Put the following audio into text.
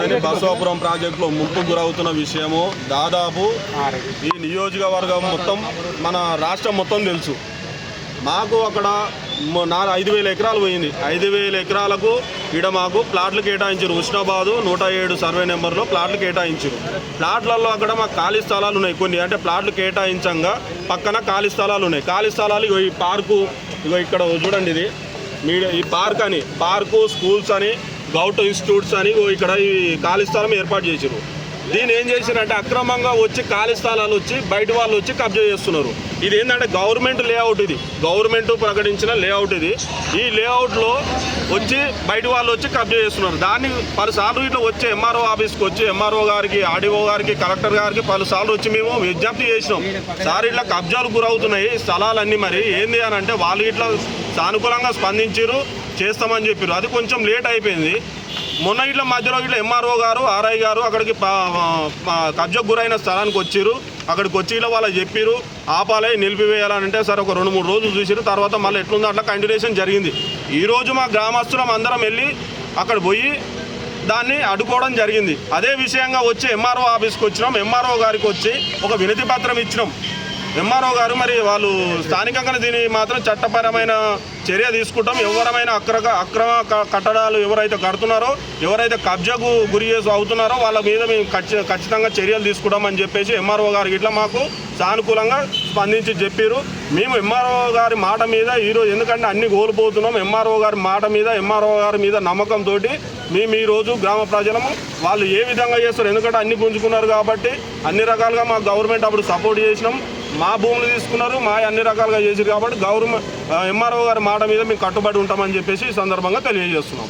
సింగరేణి బసవాపురం ప్రాజెక్టులో ముంపు గురవుతున్న విషయము దాదాపు ఈ నియోజకవర్గం మొత్తం మన రాష్ట్రం మొత్తం తెలుసు. మాకు అక్కడ 5,000 ఎకరాలు పోయింది. 5,000 ఎకరాలకు ఇక్కడ మాకు ప్లాట్లు కేటాయించారు. హుస్నాబాదు 107 సర్వే నెంబర్లో ప్లాట్లు కేటాయించారు. ప్లాట్లలో అక్కడ మాకు ఖాళీ స్థలాలు ఉన్నాయి కొన్ని, అంటే ప్లాట్లు కేటాయించంగా పక్కన ఖాళీ స్థలాలు ఉన్నాయి. ఖాళీ స్థలాలు ఇగో ఈ పార్కు, ఇగో ఇక్కడ చూడండి, ఇది ఈ పార్క్ అని, పార్కు స్కూల్స్ అని, గౌట్ ఇన్స్టిట్యూట్స్ అని ఇక్కడ ఈ ఖాళీ స్థలం ఏర్పాటు చేశారు. దీన్ని ఏం చేశారంటే అక్రమంగా వచ్చి ఖాళీ స్థలాలు వచ్చి బయట వాళ్ళు వచ్చి కబ్జా చేస్తున్నారు. ఇది ఏంటంటే గవర్నమెంట్ లేఅవుట్, ఇది గవర్నమెంట్ ప్రకటించిన లేఅవుట్. ఈ లేఅవుట్లో వచ్చి బయట వాళ్ళు వచ్చి కబ్జా చేస్తున్నారు. దాన్ని పలుసార్లు ఇట్లా వచ్చి ఎంఆర్ఓ ఆఫీస్కి వచ్చి ఎంఆర్ఓ గారికి, ఆర్డీఓ గారికి, కలెక్టర్ గారికి పలుసార్లు వచ్చి మేము విజ్ఞప్తి చేసినాం. సార్ ఇట్లా కబ్జాలు గురవుతున్నాయి స్థలాలన్నీ, మరి ఏంది అని అంటే వాళ్ళు ఇట్లా సానుకూలంగా స్పందించారు, చేస్తామని చెప్పారు. అది కొంచెం లేట్ అయిపోయింది. మొన్న ఇట్లా మధ్యలో ఇట్లా ఎంఆర్ఓ గారు, ఆర్ఐ గారు అక్కడికి కబ్జాకు గురైన స్థలానికి వచ్చారు. అక్కడికి వచ్చి ఇలా వాళ్ళు చెప్పారు ఆపాలి, నిలిపివేయాలంటే సరే ఒక 2-3 రోజులు చూసారు. తర్వాత మళ్ళీ ఎట్లుందో అట్లా కంటిన్యూషన్ జరిగింది. ఈరోజు మా గ్రామస్తులం అందరం వెళ్ళి అక్కడ పోయి దాన్ని అడ్డుకోవడం జరిగింది. అదే విషయంగా వచ్చి ఎంఆర్ఓ ఆఫీస్కి వచ్చినాం. ఎంఆర్ఓ గారికి వచ్చి ఒక వినతి పత్రం ఇచ్చినాం. ఎంఆర్ఓ గారు మరి వాళ్ళు స్థానికంగా దీన్ని మాత్రం చట్టపరమైన చర్య తీసుకుంటాం, ఎవరైనా అక్రమ కట్టడాలు ఎవరైతే కడుతున్నారో, ఎవరైతే కబ్జాకు గురి చేసి అవుతున్నారో వాళ్ళ మీద మేము ఖచ్చితంగా చర్యలు తీసుకుంటామని చెప్పేసి ఎంఆర్ఓ గారికి ఇట్లా మాకు సానుకూలంగా స్పందించి చెప్పారు. మేము ఎంఆర్ఓ గారి మాట మీద ఈరోజు, ఎందుకంటే అన్ని కోల్పోతున్నాం, ఎంఆర్ఓ గారి మాట మీద, ఎంఆర్ఓ గారి మీద నమ్మకంతో మేము ఈరోజు గ్రామ ప్రజలము వాళ్ళు ఏ విధంగా చేస్తారు, ఎందుకంటే అన్ని గుంజుకున్నారు కాబట్టి అన్ని రకాలుగా మా గవర్నమెంట్ అప్పుడు సపోర్ట్ చేసినాం. మా భూములు తీసుకున్నారు, మా అన్ని రకాలుగా చేసారు కాబట్టి ఎంఆర్ఓ గారి మాట మీద మేము కట్టుబడి ఉంటామని చెప్పేసి ఈ సందర్భంగా తెలియజేస్తున్నాం.